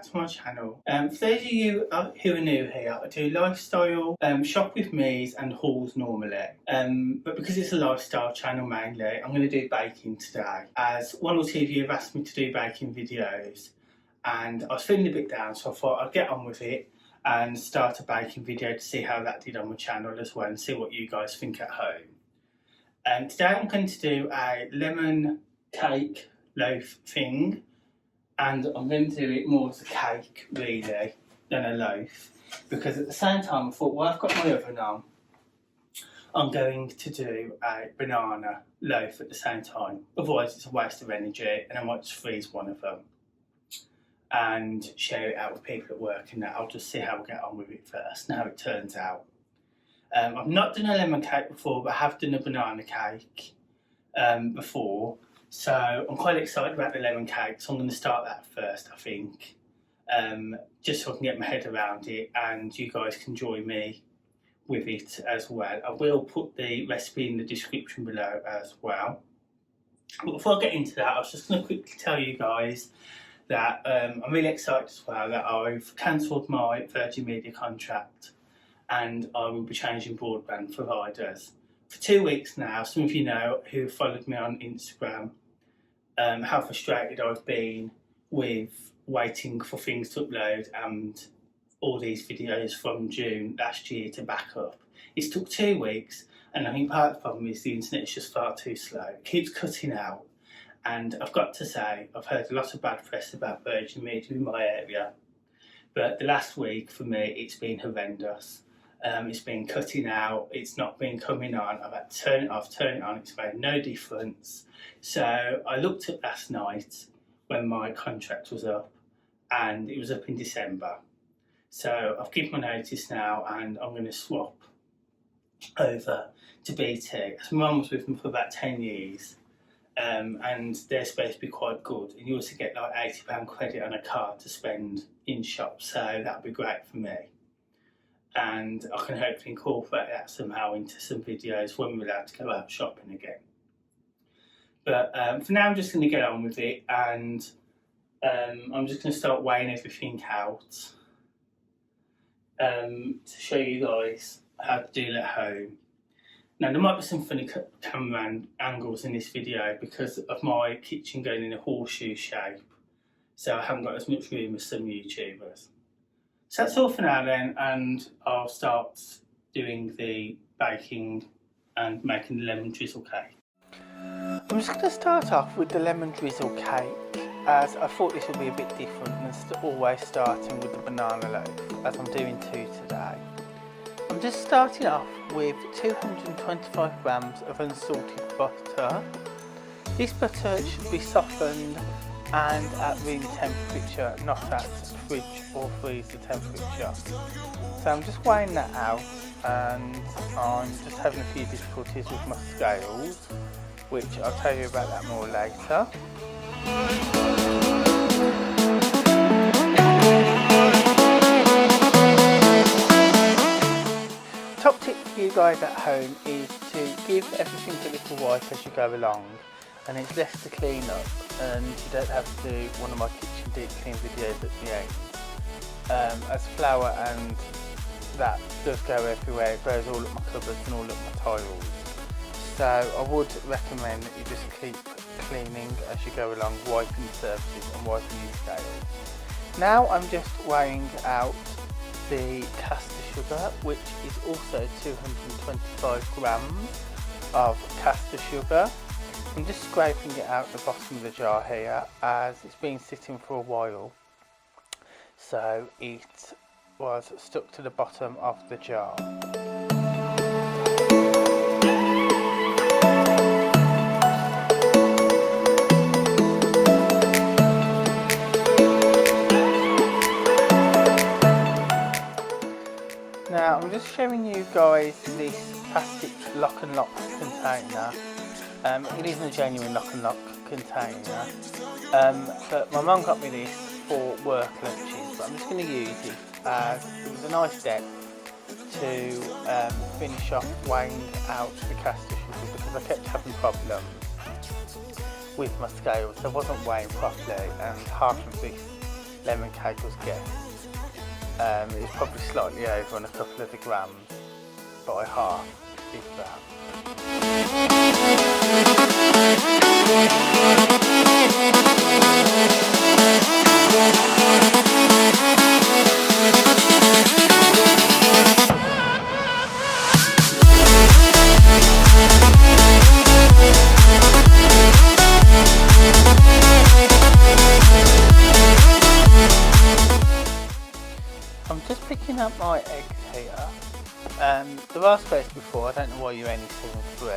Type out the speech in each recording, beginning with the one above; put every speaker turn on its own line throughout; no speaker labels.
to my channel. For those of you who are new here, I do lifestyle, shop with me's and hauls normally. But because it's a lifestyle channel mainly, I'm going to do baking today, as one or two of you have asked me to do baking videos and I was feeling a bit down, so I thought I'd get on with it and start a baking video to see how that did on my channel as well and see what you guys think at home. Today I'm going to do a lemon cake loaf thing, and I'm going to do it more as a cake really than a loaf, because at the same time I thought, well, I've got my oven on, I'm going to do a banana loaf at the same time, otherwise it's a waste of energy and I might just freeze one of them and share it out with people at work, and that I'll just see how we get on with it first and how it turns out. I've not done a lemon cake before, but I have done a banana cake before, so I'm quite excited about the lemon cake, so I'm going to start that first, I think, just so I can get my head around it and you guys can join me with it as well. I will put the recipe in the description below as well. But before I get into that, I was just going to quickly tell you guys that I'm really excited as well that I've cancelled my Virgin Media contract and I will be changing broadband providers. For 2 weeks now, some of you know who followed me on Instagram how frustrated I've been with waiting for things to upload and all these videos from June last year to back up. It's took 2 weeks, and I think part of the problem is the internet's just far too slow. It keeps cutting out, and I've got to say I've heard a lot of bad press about Virgin Media in my area, but the last week for me it's been horrendous. It's been cutting out, it's not been coming on, I've had to turn it off, turn it on, it's made no difference. So I looked up last night when my contract was up, and it was up in December. So I've given my notice now and I'm going to swap over to BT. My mum was with them for about 10 years and they're supposed to be quite good, and you also get like £80 credit on a card to spend in shops, so that'd be great for me. And I can hopefully incorporate that somehow into some videos when we're allowed to go out shopping again. But for now I'm just going to get on with it, and I'm just going to start weighing everything out to show you guys how to do it at home. Now there might be some funny camera angles in this video because of my kitchen going in a horseshoe shape, so I haven't got as much room as some YouTubers. So that's all for now then, and I'll start doing the baking and making the lemon drizzle cake. I'm just going to start off with the lemon drizzle cake, as I thought this would be a bit different than always starting with the banana loaf, as I'm doing two today. I'm just starting off with 225 grams of unsalted butter. This butter should be softened and at room temperature, not at fridge or freezer temperature. So I'm just weighing that out, and I'm just having a few difficulties with my scales, which I'll tell you about that more later. Top tip for you guys at home is to give everything a little wipe as you go along, and it's less to clean up, and you don't have to do one of my kitchen deep clean videos at the end, as flour and that does go everywhere. It goes all up my cupboards and all up my tiles, so I would recommend that you just keep cleaning as you go along, wiping the surfaces and wiping your scales. Now I'm just weighing out the caster sugar, which is also 225 grams of caster sugar. I'm just scraping it out the bottom of the jar here, as it's been sitting for a while, so it was stuck to the bottom of the jar. Now I'm just showing you guys this plastic lock and lock container. It isn't a genuine lock and lock container, but my mum got me this for work lunches, but I'm just going to use it as it was a nice step to finish off weighing out the caster sugar, because I kept having problems with my scales. I wasn't weighing properly, and half of this lemon cake was guessed. It's probably slightly over on a couple of the grams, by half, if that. I'm just picking up my eggs here. There are space before, I don't know why you're only seeing 3.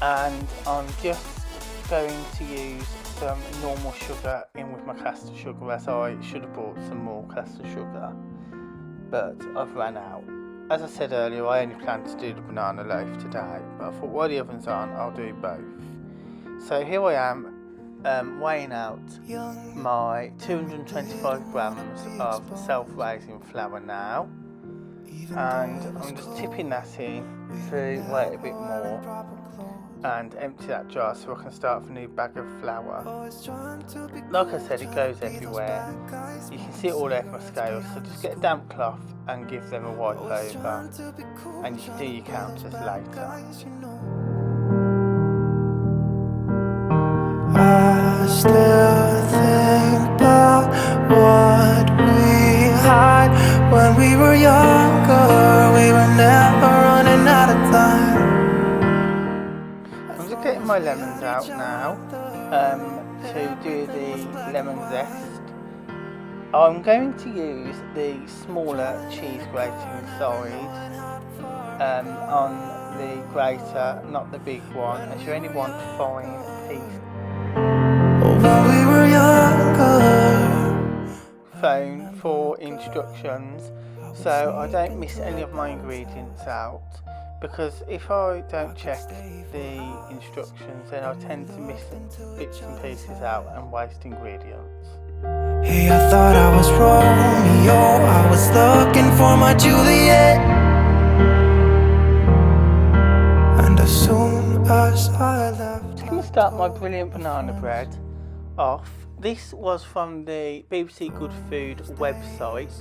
And I'm just going to use some normal sugar in with my caster sugar, as I should have bought some more caster sugar, but I've run out. As I said earlier, I only planned to do the banana loaf today, but I thought while the oven's on, I'll do both. So here I am, weighing out my 225 grams of self-raising flour now, and I'm just tipping that in to weigh it a bit more and empty that jar so I can start a new bag of flour. Like I said, it goes everywhere. You can see it all over my scales, so just get a damp cloth and give them a wipe over, and you can do your counters later.
I still think about what we had when we were younger. We were never running out of time.
I'm just getting my lemons out now to do the lemon zest. I'm going to use the smaller cheese grating side on the grater, not the big one, as you only want fine pieces.
When we were younger.
Phone for instructions so I don't miss any of my ingredients out, because if I don't check the instructions then I tend to miss bits and pieces out and waste ingredients.
Hey, I thought I was Romeo, I was looking for my Juliet, and as soon as I left,
I'm going to start my brilliant banana bread off. This was from the BBC Good Food website.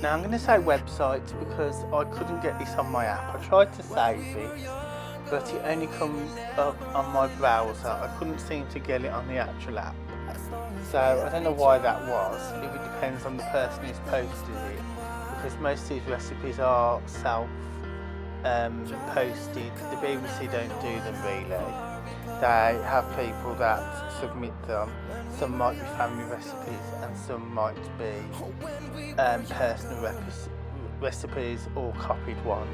Now I'm going to say website because I couldn't get this on my app. I tried to save it, but it only comes up on my browser. I couldn't seem to get it on the actual app. So I don't know why that was. If it depends on the person who's posted it, because most of these recipes are self-posted. The BBC don't do them really. They have people that submit them. Some might be family recipes and some might be personal recipes or copied ones.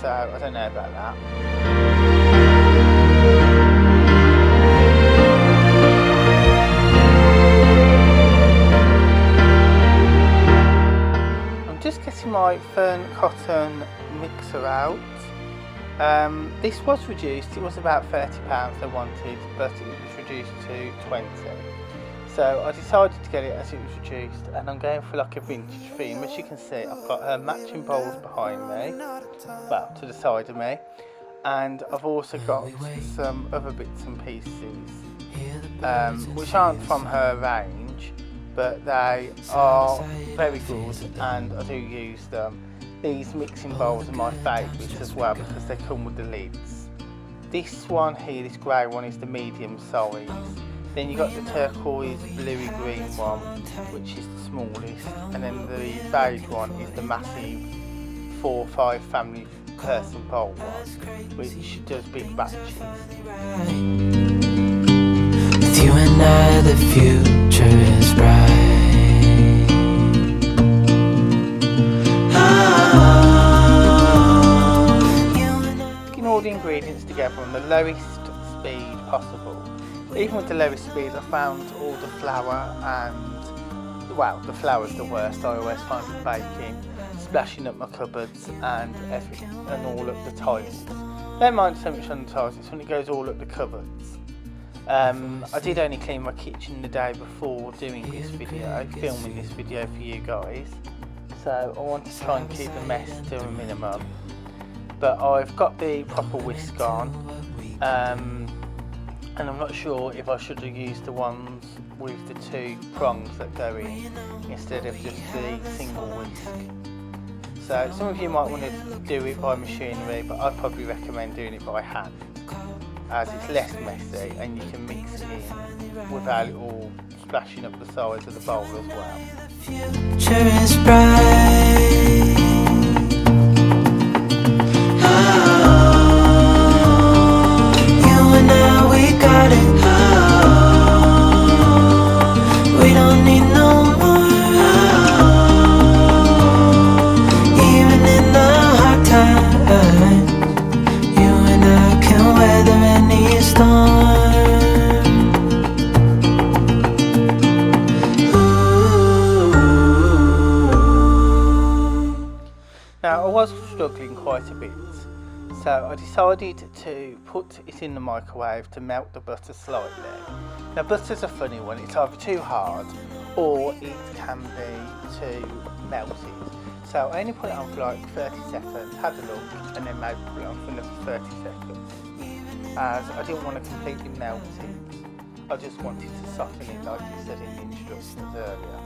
So I don't know about that. I'm just getting my fern cotton mixer out. This was reduced, it was about £30 I wanted, but it was reduced to 20. So I decided to get it as it was reduced, and I'm going for like a vintage theme. As you can see, I've got her matching bowls behind me, well, to the side of me, and I've also got some other bits and pieces, which aren't from her range, but they are very good and I do use them. These mixing bowls are my favourites as well because they come with the lids. This one here, this grey one, is the medium size. Then you got the turquoise bluey green one, which is the smallest, and then the beige one is the massive 4 or 5 family person bowl one, which does big batches.
With you and I, the future is bright.
All the ingredients together on the lowest speed possible. Even with the lowest speed, I found all the flour and, well, the flour's the worst. I always find for baking, splashing up my cupboards and everything, and all up the tiles. Don't mind so much on the tiles, it's when it goes all up the cupboards. I did only clean my kitchen the day before doing this video, filming this video for you guys, so I want to try and keep the mess to a minimum. But I've got the proper whisk on, and I'm not sure if I should have used the ones with the 2 prongs that go in instead of just the single whisk. So some of you might want to do it by machinery, but I'd probably recommend doing it by hand, as it's less messy and you can mix it in without it all splashing up the sides of the bowl as well.
Future is bright. You and I, we got it. We don't need no more. Even in the hard times, you and I can weather any storm.
Now I was struggling quite a bit, so I decided to put it in the microwave to melt the butter slightly. Now butter's a funny one, it's either too hard or it can be too melted. So I only put it on for like 30 seconds, had a look, and then maybe put it on for another 30 seconds. As I didn't want to completely melt it, I just wanted to soften it like it said in the instructions earlier.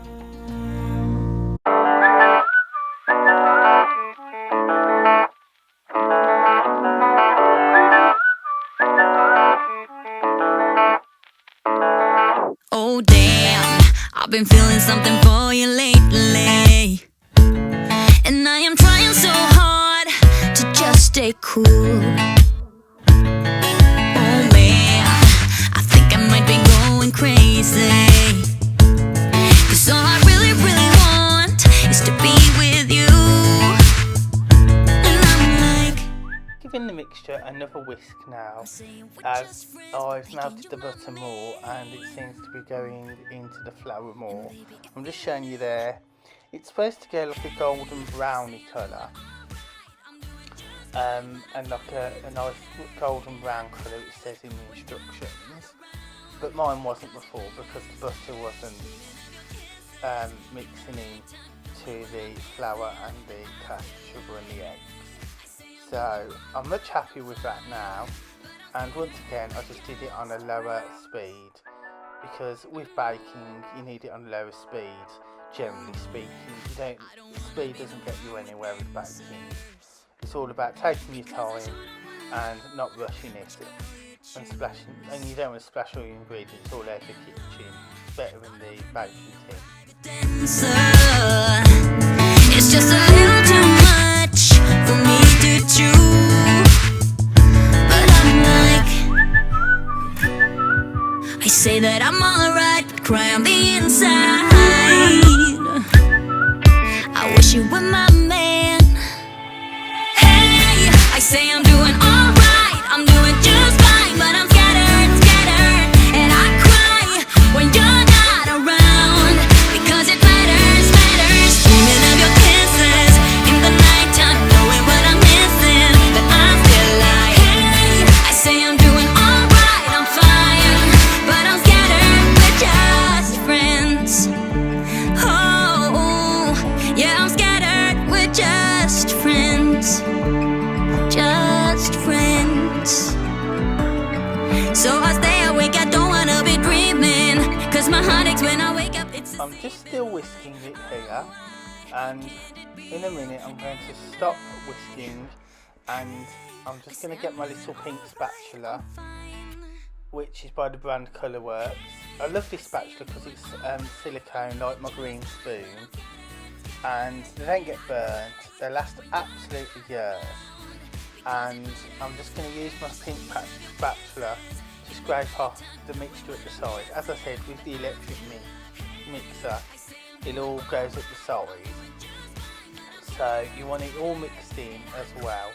Oh damn, I've been feeling something for you lately, and I am trying so hard to just stay cool. Oh man, I think I might be going crazy, 'cause all I really, really want is to be with you. And I'm like,
Giving the mixture another whisk now, as I've melted the butter more and it seems to be going into the flour more. I'm just showing you there. It's supposed to go like a golden browny colour, and like a nice golden brown colour it says in the instructions, but mine wasn't before because the butter wasn't mixing in to the flour and the cast sugar and the eggs. So I'm much happier with that now, and once again I just did it on a lower speed, because with baking you need it on a lower speed. Generally speaking, speed doesn't get you anywhere with baking. It's all about taking your time and not rushing it and splashing, and you don't want to splash all your ingredients all over the kitchen. It's better in the baking tin.
it's just a little too much for me to chew. But I'm like, I say that I'm alright, but cry on the inside. I wish you were my man. Hey, I say I'm doing alright, I'm doing just fine, but I'm scattered, scattered, and I cry when you're not around, because it matters, matters. Dreaming of your kisses in the nighttime, knowing what I'm missing, but I'm still like, hey, I say I'm doing alright, I'm fine, but I'm scattered, we're just friends. Oh, yeah, I'm scattered, we're just friends. Just friends. So I stay awake, I don't wanna be dreaming, 'cause my heart aches when I wake up.
I'm just still whisking it here, and in a minute I'm going to stop whisking, and I'm just going to get my little pink spatula, which is by the brand Colourworks. I love this spatula because it's silicone like my green spoon, and they don't get burnt, they last absolutely years. And I'm just going to use my pink spatula to scrape off the mixture at the side. As I said, with the electric mixer, it all goes at the side, so you want it all mixed in as well,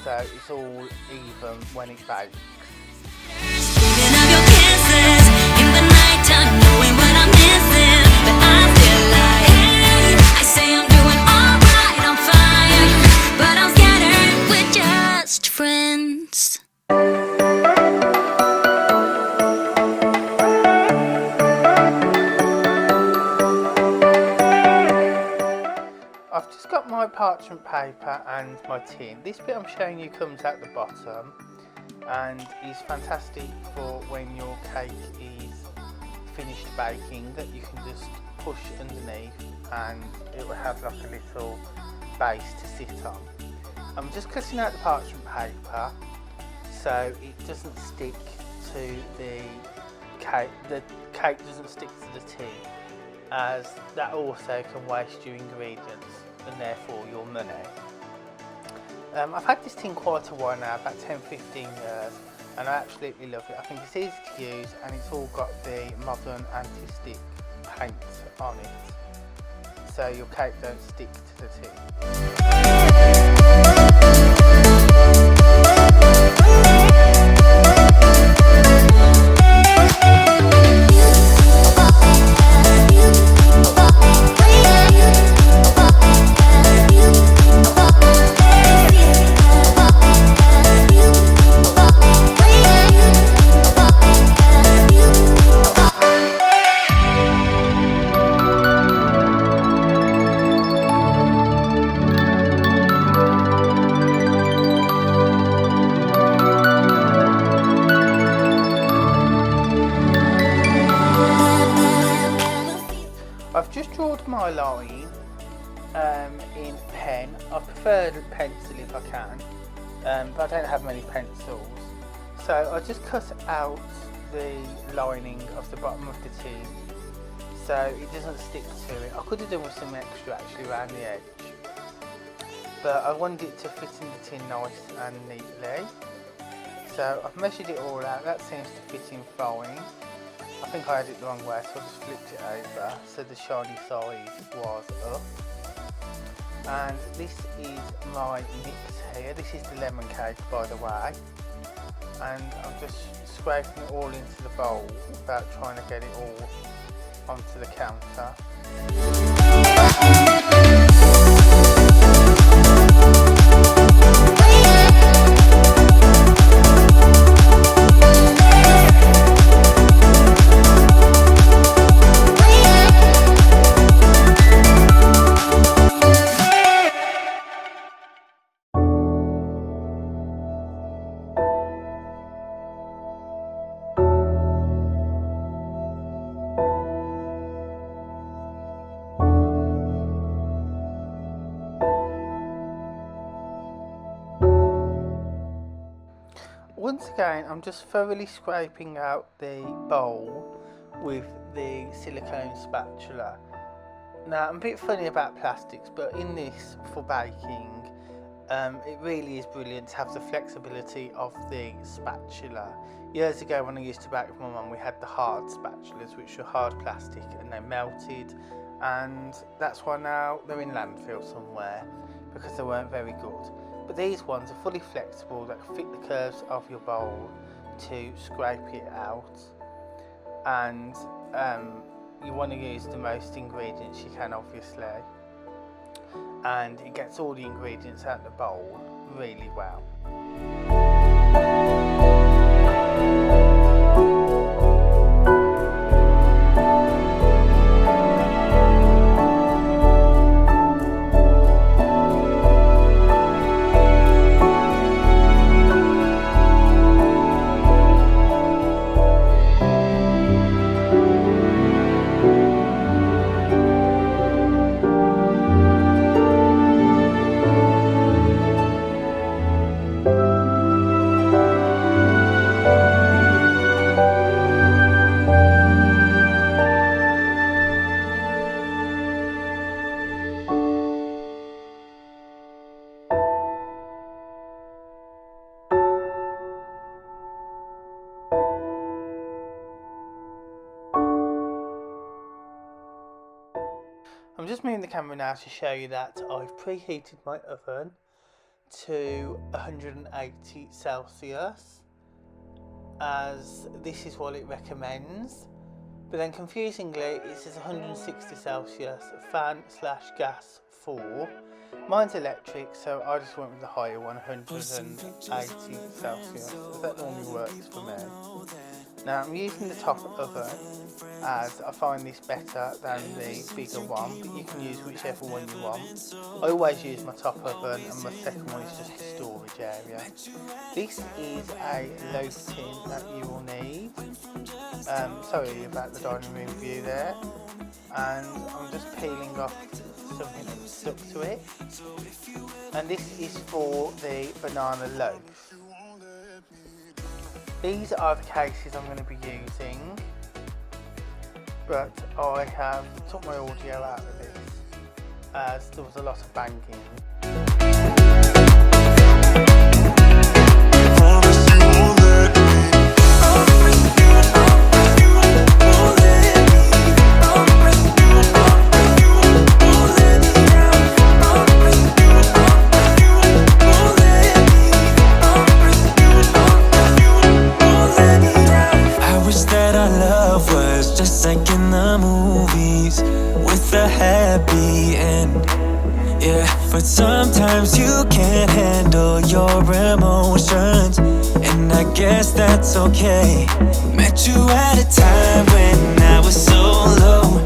so it's all even when it bakes.
Dreaming of your kisses in the nighttime, knowing what I'm missing, but I'm still like, hey, I say I'm doing alright, I'm fine, but I'm scattered, we're just friends.
I've just got my parchment paper and my tin. This bit I'm showing you comes out the bottom and is fantastic for when your cake is finished baking that you can just push underneath and it will have like a little base to sit on. I'm just cutting out the parchment paper so it doesn't stick to the cake doesn't stick to the tin, as that also can waste your ingredients and therefore your money. I've had this tin quite a while now, about 10-15 years, and I absolutely love it. I think it's easy to use and it's all got the modern anti-stick paint on it, so your cake don't stick to the tin. I've just drawn my line in pen. I prefer pencil if I can, but I don't have many pencils. So I just cut out the lining of the bottom of the tin so it doesn't stick to it. I could have done with some extra actually around the edge, but I wanted it to fit in the tin nice and neatly. So I've measured it all out, that seems to fit in fine. I think I had it the wrong way, so I just flipped it over so the shiny side was up. And this is my mix here. This is the lemon cake, by the way, and I'm just scraping it all into the bowl without trying to get it all onto the counter. Once again, I'm just thoroughly scraping out the bowl with the silicone spatula. Now, I'm a bit funny about plastics, but in this for baking, it really is brilliant to have the flexibility of the spatula. Years ago when I used to bake with my mum, we had the hard spatulas, which were hard plastic and they melted, and that's why now they're in landfill somewhere because they weren't very good. But these ones are fully flexible, that can fit the curves of your bowl to scrape it out, and you want to use the most ingredients you can, obviously, and it gets all the ingredients out of the bowl really well. I'm just moving the camera now to show you that I've preheated my oven to 180 Celsius, as this is what it recommends, but then confusingly it says 160 Celsius fan/gas 4. Mine's electric, so I just went with the higher one, 180 Celsius, as that normally works for me. Now I'm using the top oven as I find this better than the bigger one, but you can use whichever one you want. I always use my top oven, and my second one is just a storage area. This is a loaf tin that you will need. Sorry about the dining room view there. And I'm just peeling off something that stuck to it. And this is for the banana loaf. These are the cases I'm going to be using, but I have took my audio out of this as there was a lot of banging.
But sometimes you can't handle your emotions, and I guess that's okay. Met you at a time when I was so low.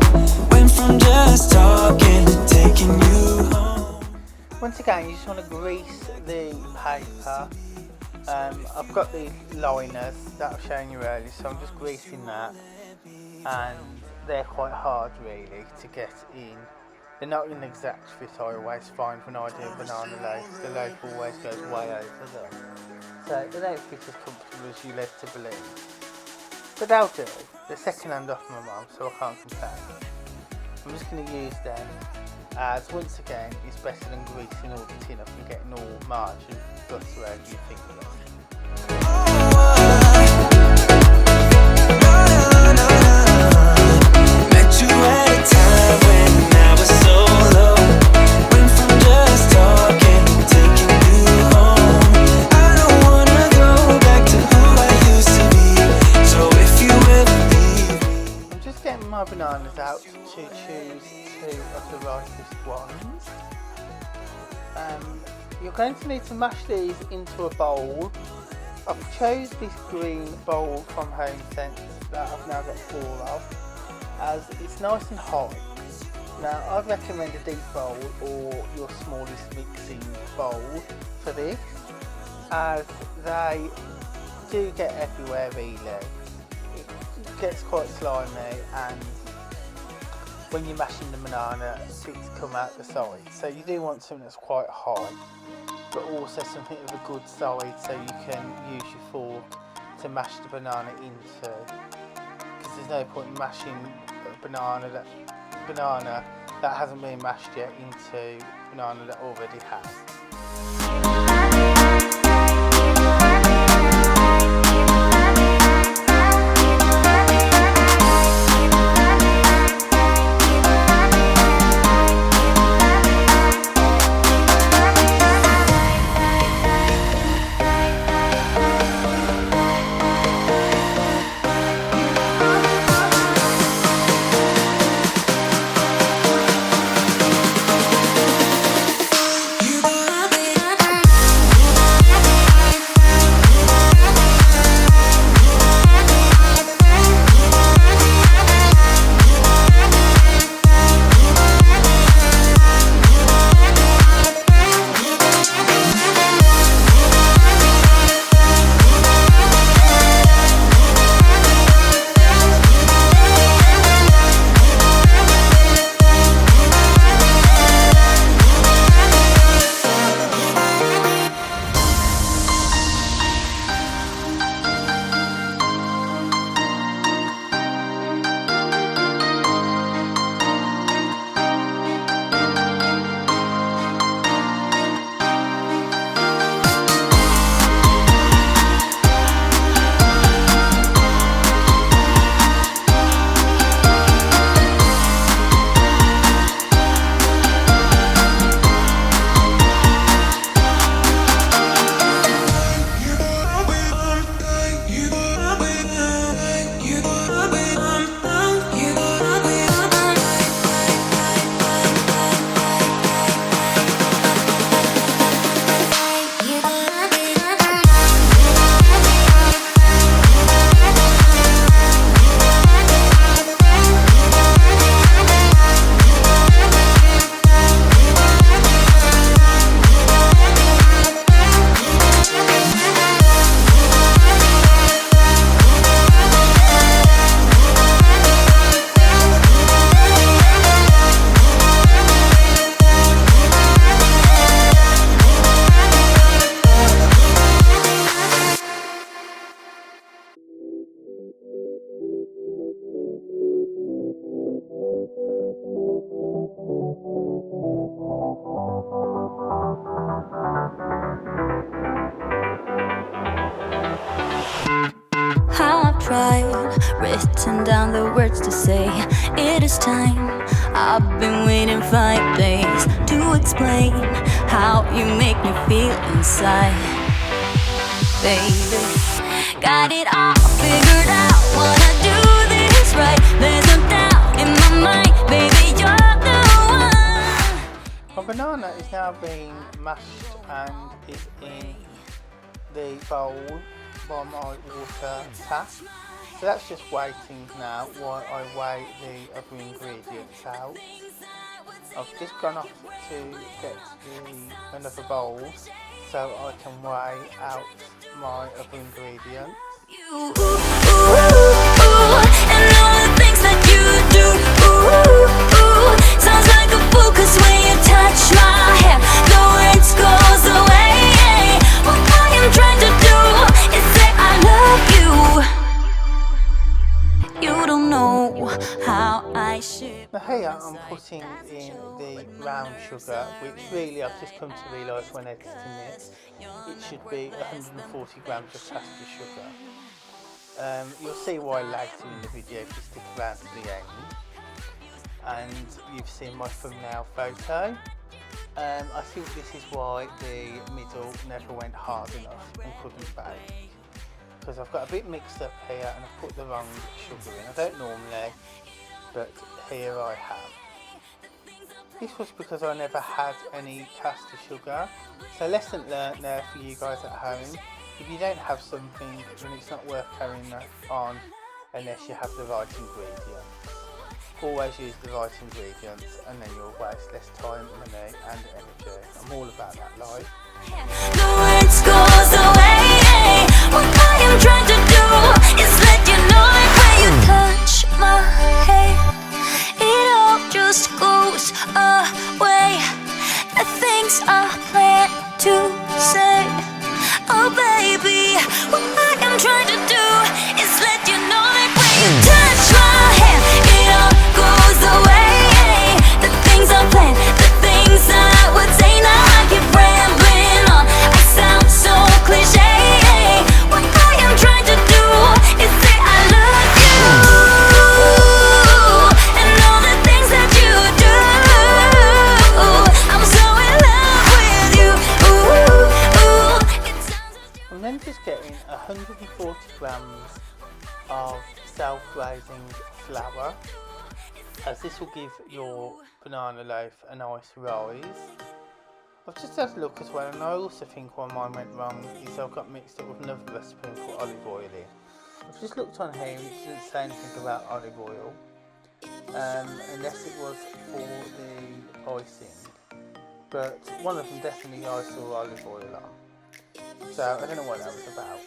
Went from just talking to taking you home.
Once again, you just want to grease the paper. I've got these liners that I've shown you earlier, so I'm just greasing that, and they're quite hard really to get in. They're not an exact fit I always find when I do a banana loaf. The loaf always goes way over them. So they don't fit as comfortable as you led to believe. But they'll do. They're second hand off my mum, so I can't complain. I'm just going to use them as, once again, it's better than greasing all the tin up and getting all march and butter over your fingers. My bananas out to choose two of the ricest ones. You're going to need to mash these into a bowl. I've chose this green bowl from Home Sense that I've now got 4 of, as it's nice and hot. Now I'd recommend a deep bowl or your smallest mixing bowl for this, as they do get everywhere really. It gets quite slimy, and when you're mashing the banana, bits come out the side. So you do want something that's quite high, but also something of a good side so you can use your fork to mash the banana into. Because there's no point in mashing a banana that hasn't been mashed yet into banana that already has.
written down the words to say. It is time. I've been waiting 5 days to explain how you make me feel inside. Baby, got it all figured out. Wanna do this right. There's no doubt in my mind. Baby, you're the one.
My banana is now being mashed and is in the bowl by my water tap. So that's just waiting now while I weigh the other ingredients out. I've just gone off to get another bowl so I can weigh out my other ingredients.
You, ooh, ooh, and all the things that you do, ooh, sounds like a fool, 'cause when you touch my hair, the words goes away. What I am trying to do is say I love you. You don't know how I should.
Now here I'm putting in the brown sugar, which really I've just come to realise when editing this, it should be 140 grams of caster sugar. You'll see why later in the video if you stick around to the end. And you've seen my thumbnail photo. I think this is why the middle never went hard enough and couldn't bake. Because I've got a bit mixed up here and I've put the wrong sugar in. I don't normally, but here I have. This was because I never had any caster sugar. So lesson learnt there for you guys at home. If you don't have something, then it's not worth carrying that on unless you have the right ingredients. Always use the right ingredients and then you'll waste less time, money and energy. I'm all about that life.
The words goes away. What I am trying to do is let you know that when you touch my hair, it all just goes away. The things I plan to say, oh baby, what I am trying to do is let you know that when you touch my hair, it all goes away. The things I plan, the things I would say, now I keep rambling on. I sound so cliche. What I am trying to do is say I love you, and all the things that you do. I'm so in love with you. It sounds as
I'm then just getting 140 grams of self-raising flour, as this will give your banana loaf a nice rise. I've just had a look as well, and I also think why mine went wrong is I've got mixed up with another recipe and put olive oil in. I've just looked on here and it doesn't say anything about olive oil, unless it was for the icing, but one of them definitely I saw olive oil on. So I don't know what that was about.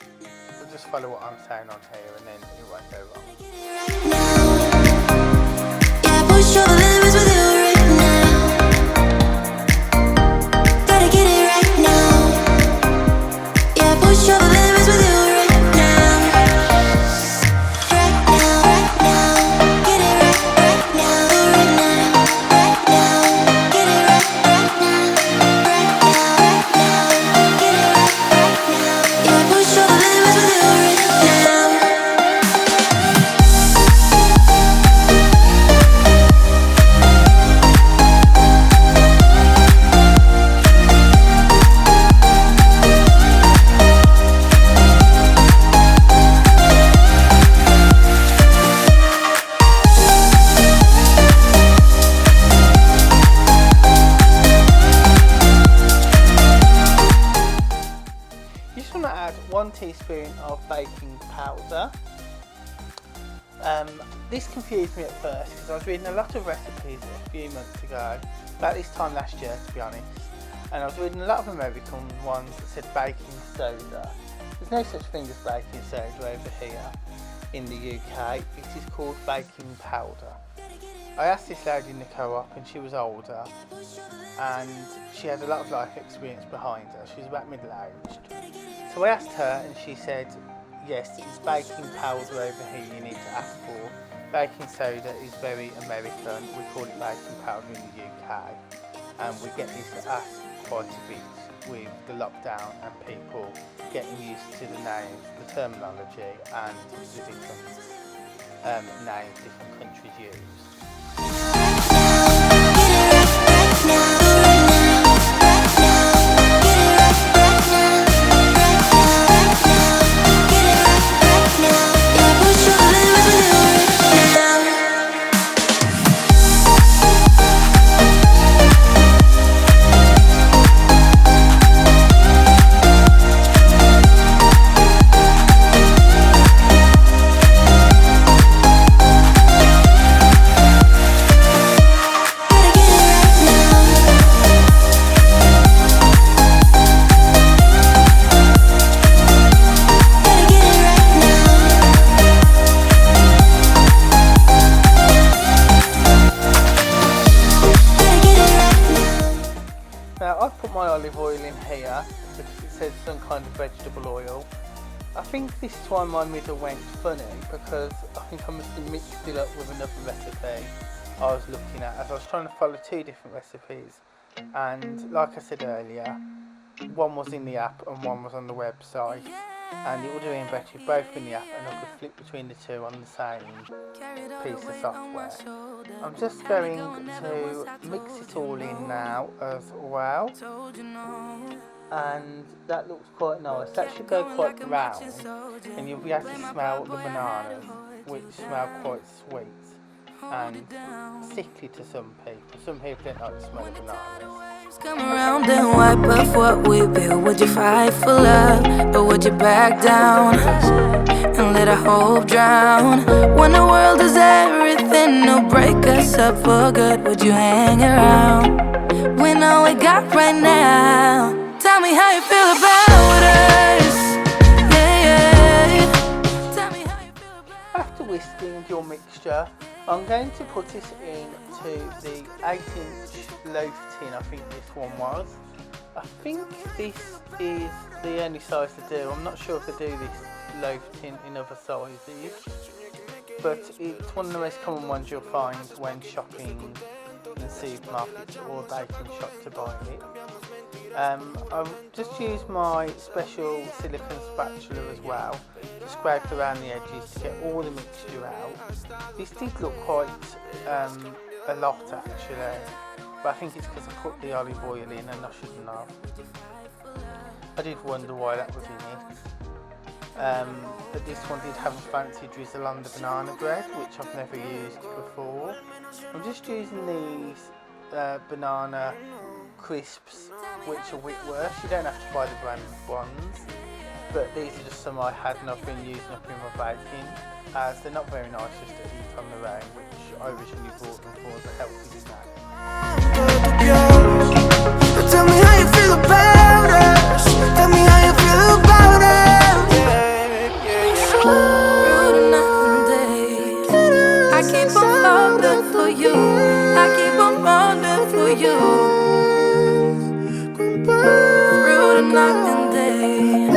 I'll just follow what I'm saying on here and then it won't go wrong.
yeah, push your limits with you right now. Gotta get it right now. Yeah, push your limits with you right now. Right now, right now. Get it right now, right now, right now. Get it right now, right now, right now. Get it right now. Yeah, push your limits with you right now.
You just want to add 1 teaspoon of baking powder. This confused me at first because I was reading a lot of recipes a few months ago, about this time last year to be honest, and I was reading a lot of American ones that said baking soda. There's no such thing as baking soda over here in the UK, it is called baking powder. I asked this lady in the co-op and she was older and she had a lot of life experience behind her. She was about middle-aged. So I asked her and she said, yes, it's baking powder over here you need to ask for. Baking soda is very American, we call it baking powder in the UK. And we get this asked quite a bit with the lockdown and people getting used to the names, the terminology and the difference. names different countries use. Now I've put my olive oil in here because it says some kind of vegetable oil. I think this time my middle went funny because I think I must have mixed it up with another recipe I was looking at, as I was trying to follow two different recipes, and like I said earlier, one was in the app and one was on the website, and it would have been better if both in the app and I could flip between the two on the same piece of software. I'm just going to mix it all in now as well, and that looks quite nice. That should go quite brown and you'll be able to smell the bananas, which smell quite sweet and sickly to some people. Some people don't like the smell of bananas.
Come around and wipe off what we built. Would you fight for love, or would you back down and let our hope drown? When the world is everything to break us up for good, would you hang around? When all we got right now, tell me how you feel about us. Yeah, yeah. Tell me how you feel about us.
After whisking your mixture, I'm going to put it into the 8-inch loaf tin. I think this one was. I think this is the only size to do. I'm not sure if they do this loaf tin in other sizes, but it's one of the most common ones you'll find when shopping in supermarkets or baking shop to buy it. I've just used my special silicone spatula as well to scrape around the edges to get all the mixture out. This did look quite a lot actually, but I think it's because I put the olive oil in and I shouldn't have. I did wonder why that was in it. But this one did have a fancy drizzle on the banana bread, which I've never used before. I'm just using these banana crisps, which are Whitworth. You don't have to buy the brand ones, but these are just some I had and I've been using up in my baking, as they're not very nice just to eat on their own, which I originally bought them for as a healthy snack.
Tell me how you feel about us. Tell me how you feel about us.
Through the night and day, I keep on falling for you. I keep on falling for you. Through the night and day,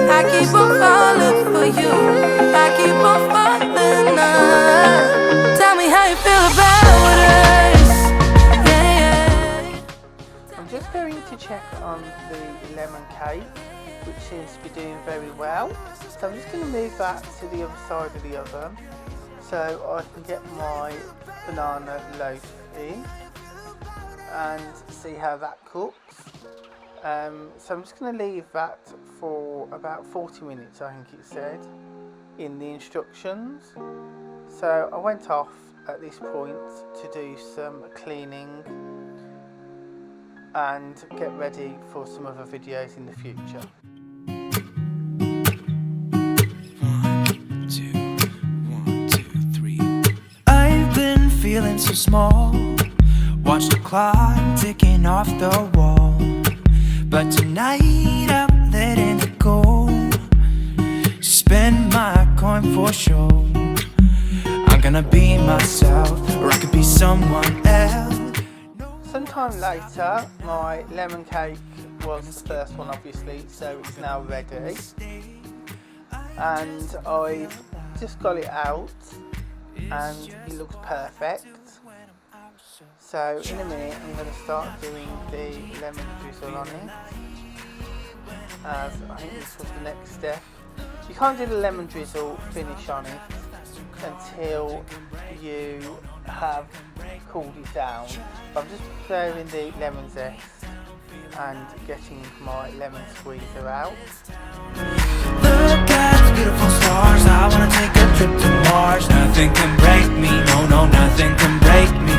I keep on falling for you. I keep on falling up. Tell me how you feel about us. Yeah, yeah.
I'm just going to check on the lemon cake, which seems to be doing very well. So I'm just going to move that to the other side of the oven so I can get my banana loaf in and see how that cooks. So I'm just going to leave that for about 40 minutes, I think it said in the instructions. So I went off at this point to do some cleaning and get ready for some other videos in the future.
1, 2, 3. I've been feeling so small. Watch the clock ticking off the wall. But tonight I'm letting it go. Spend my coin for sure. I'm gonna be myself, or I could be someone else.
Sometime later, my lemon cake was the first one obviously, so it's now ready. And I've just got it out and it looks perfect. So in a minute I'm going to start doing the lemon drizzle on it, as I think this was the next step. You can't do the lemon drizzle finish on it until you have cooled it down. I'm just preparing the lemon zest and getting my lemon squeezer out.
Look at the beautiful stars. I wanna take a trip to Mars. Nothing can break me. No, no, nothing can break me.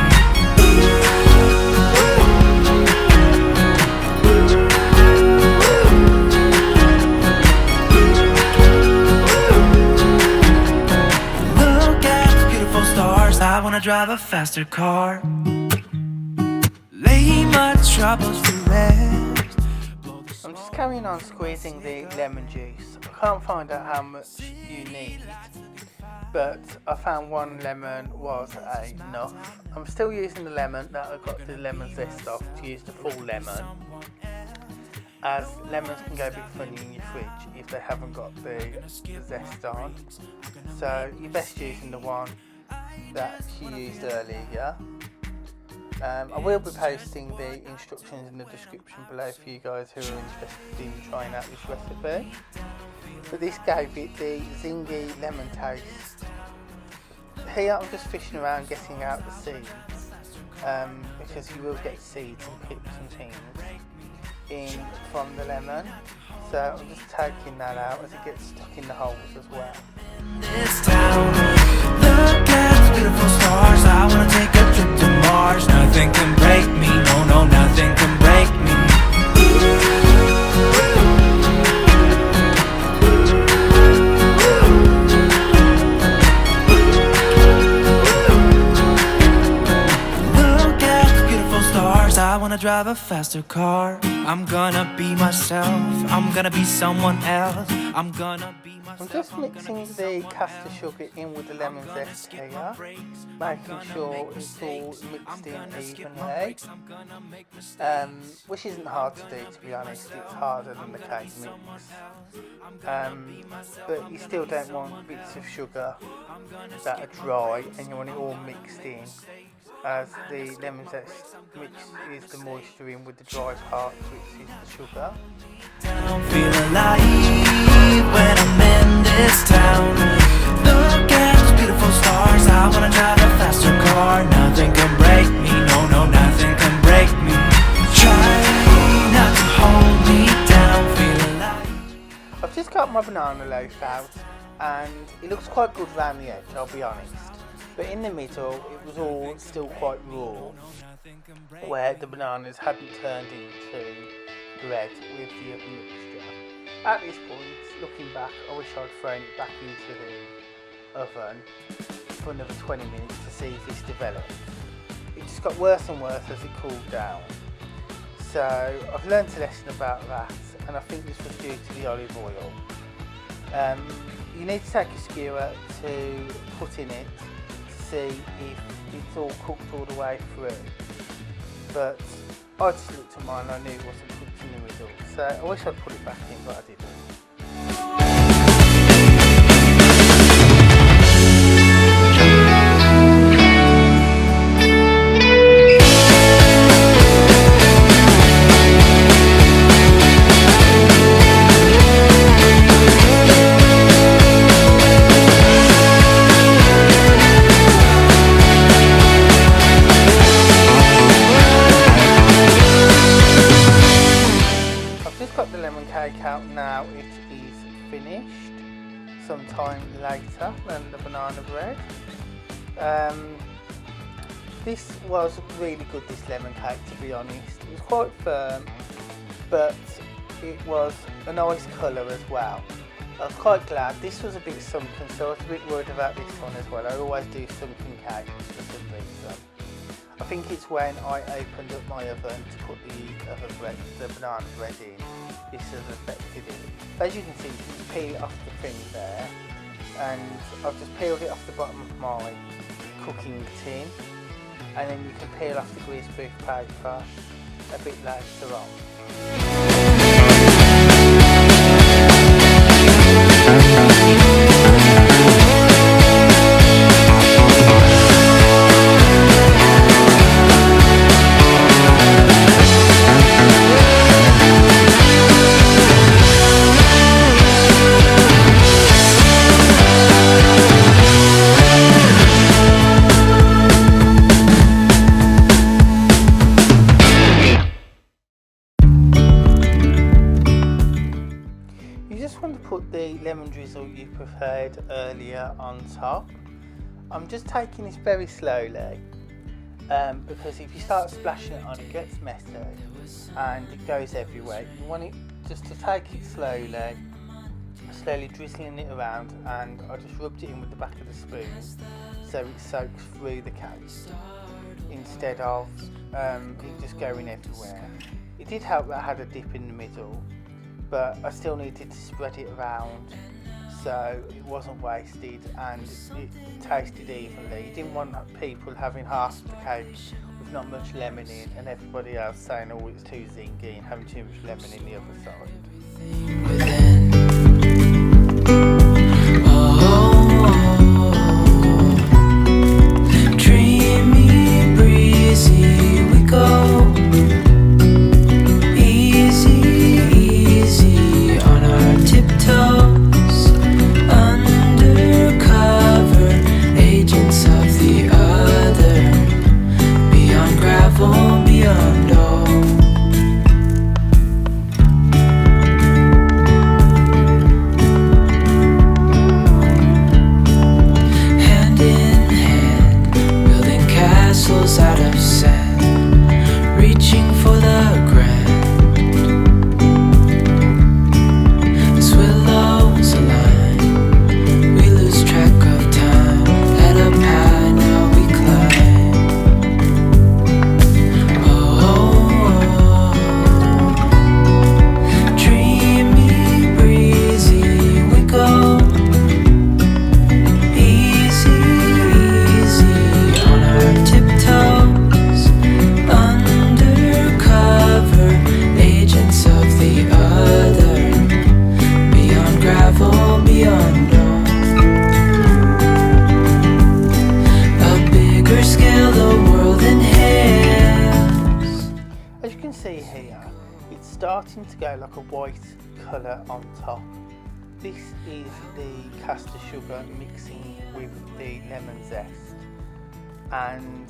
Look at the beautiful stars. I wanna drive a faster car. Lay my troubles to rest.
I'm just carrying on squeezing the lemon juice. I can't find out how much you need, but I found one lemon was enough. I'm still using the lemon that I got the lemon zest off to use the full lemon, as lemons can go a bit funny in your fridge if they haven't got the zest on. So you're best using the one that you used earlier. I will be posting the instructions in the description below for you guys who are interested in trying out this recipe. But this gave it the zingy lemon taste. Here I'm just fishing around getting out the seeds, because you will get seeds and pips and things in from the lemon. So I'm just taking that out as it gets stuck in the holes as well.
This town, look at the beautiful stars. I wanna take a trip to Mars. Nothing can break me. No, no, nothing can break me. Look at the beautiful stars. I wanna drive a faster car. I'm gonna be myself. I'm gonna be someone else. I'm gonna be myself.
I'm just mixing the caster sugar in with the lemon zest here, making sure it's all mixed in evenly, which isn't hard to do, to be honest. It's harder than the cake mix, but you still don't want bits of sugar that are dry, and you want it all mixed in, as the lemon zest mixes the moisture in with the dry part, which is the sugar.
Feel alive when I'm in this town. Look at those beautiful stars. I wanna drive a faster car. Nothing can break me. No, no, nothing can break me. Try not to hold me down. Feel alive.
I've just got my banana loaf out, and it looks quite good around the edge, I'll be honest. But in the middle, it was all still quite raw, where the bananas hadn't turned into bread with the other mixture. At this point, looking back, I wish I'd thrown it back into the oven for another 20 minutes to see if this developed. It just got worse and worse as it cooled down. So I've learned a lesson about that, and I think this was due to the olive oil. You need to take a skewer to put in it to see if it's all cooked all the way through. But I just looked at mine and I knew it wasn't cooked in the middle. So I wish I'd put it back in, but I didn't. Out now, it is finished sometime later than the banana bread. This was really good, this lemon cake, to be honest. It was quite firm, but it was a nice colour as well. I was quite glad. This was a bit sunken, so I was a bit worried about this one as well. I always do sunken cakes for some reason. I think it's when I opened up my oven to put the banana bread in, this has affected it. As you can see, you can peel it off the thing there, and I've just peeled it off the bottom of my cooking tin, and then you can peel off the greaseproof paper a bit later on. put the lemon drizzle you preferred earlier on top. I'm just taking this very slowly because if you start splashing it on, it gets messy and it goes everywhere. You want it just to take it slowly drizzling it around, and I just rubbed it in with the back of the spoon so it soaks through the cake instead of it just going everywhere. It did help that I had a dip in the middle, but I still needed to spread it around so it wasn't wasted and it tasted evenly. You didn't want people having half the cake with not much lemon in and everybody else saying, oh, it's too zingy, and having too much lemon in the other side. Starting to go like a white colour on top. This is the caster sugar mixing with the lemon zest, and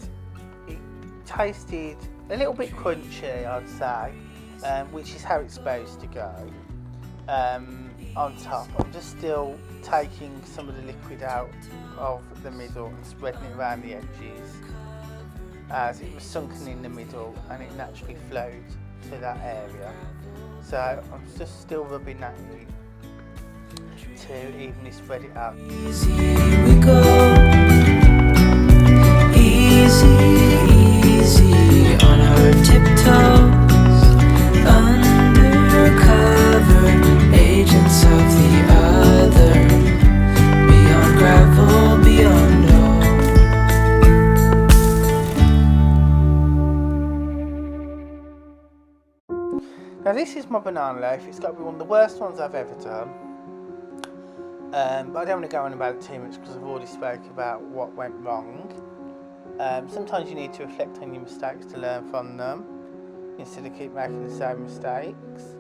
it tasted a little bit crunchy, I'd say, which is how it's supposed to go. On top, I'm just still taking some of the liquid out of the middle and spreading it around the edges, as it was sunken in the middle and it naturally flowed to that area. So I'm just still rubbing that in to evenly spread it out.
Easy we go, easy, easy on our tiptoes, undercover agents of the other, beyond gravel, beyond
Now this is my banana loaf. It's got to be one of the worst ones I've ever done, but I don't want to go on about it too much because I've already spoke about what went wrong. Sometimes you need to reflect on your mistakes to learn from them instead of keep making the same mistakes,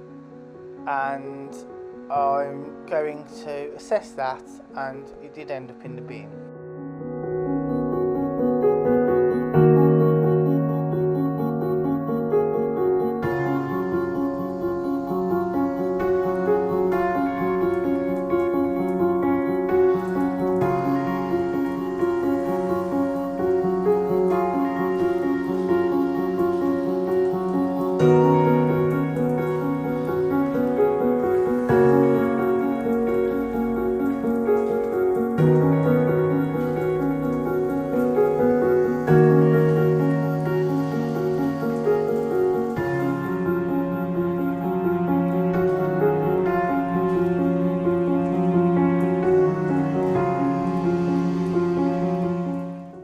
and I'm going to assess that, and it did end up in the bin.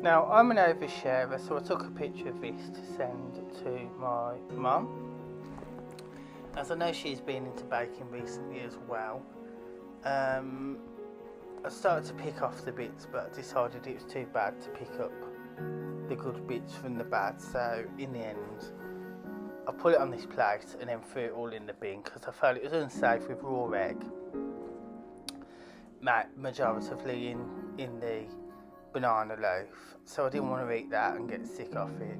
Now, I'm an oversharer, so I took a picture of this to send to my mum, as I know she's been into baking recently as well. I started to pick off the bits, but I decided it was too bad to pick up the good bits from the bad, so in the end I put it on this plate and then threw it all in the bin because I felt it was unsafe with raw egg majoritively in the banana loaf, so I didn't want to eat that and get sick off it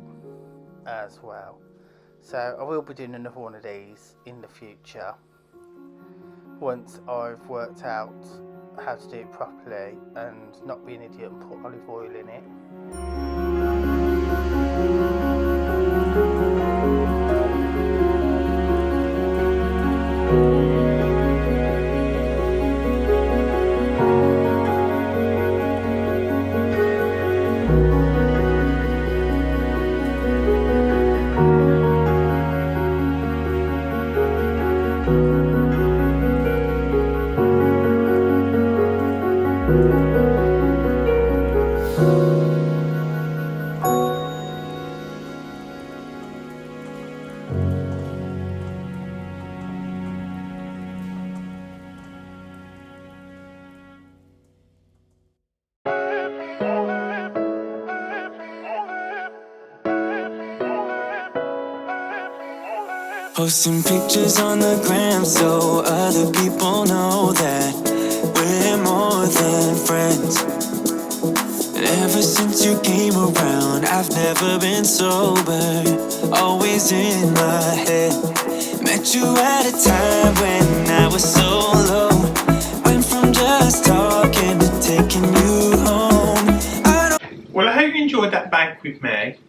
as well. So I will be doing another one of these in the future. once I've worked out how to do it properly and not be an idiot and put olive oil in it.
Posting pictures on the gram so other people know that we're more than friends. And ever since you came around, I've never been sober, always in my head. Met you at a time when I was so low, went from just talking to taking you home.
Well, I hope you enjoyed that bake with me.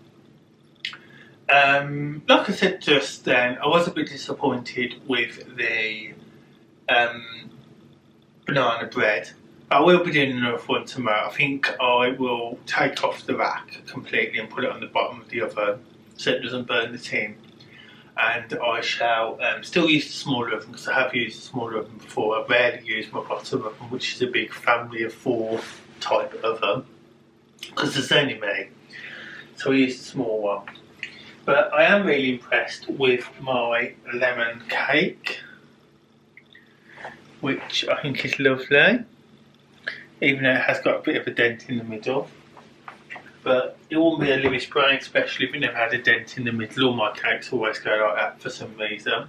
Like I said just then, I was a bit disappointed with the banana bread. I will be doing another one tomorrow. I think I will take off the rack completely and put it on the bottom of the oven so it doesn't burn the tin. And I shall still use the smaller oven because I have used the smaller oven before. I rarely use my bottom oven, which is a big family of 4 type oven, because there's only me. So I use the small one. But I am really impressed with my lemon cake, which I think is lovely, even though it has got a bit of a dent in the middle. But it won't be a Lewis brain, especially if it never had a dent in the middle. All my cakes always go like that for some reason.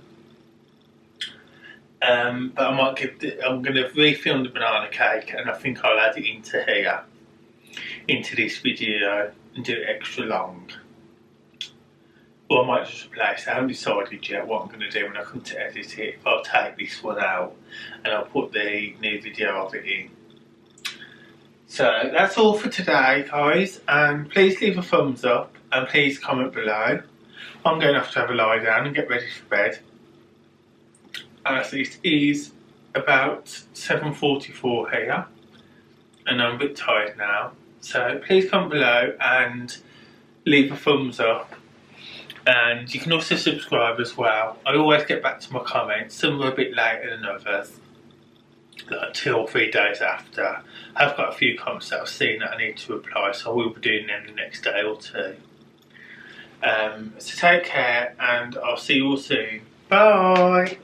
But I might I'm going to refilm the banana cake, and I think I'll add it into here, into this video, and do it extra long. Or I might just replace it. I haven't decided yet what I'm going to do when I come to edit it. I'll take this one out and I'll put the new video of it in. So that's all for today, guys. And please leave a thumbs up and please comment below. I'm going to have a lie down and get ready for bed, as it is about 7:44 here and I'm a bit tired now. So please comment below and leave a thumbs up. And you can also subscribe as well. I always get back to my comments. Some are a bit later than others, like 2 or 3 days after. I've got a few comments that I've seen that I need to reply, so I will be doing them the next day or 2. So take care and I'll see you all soon. Bye!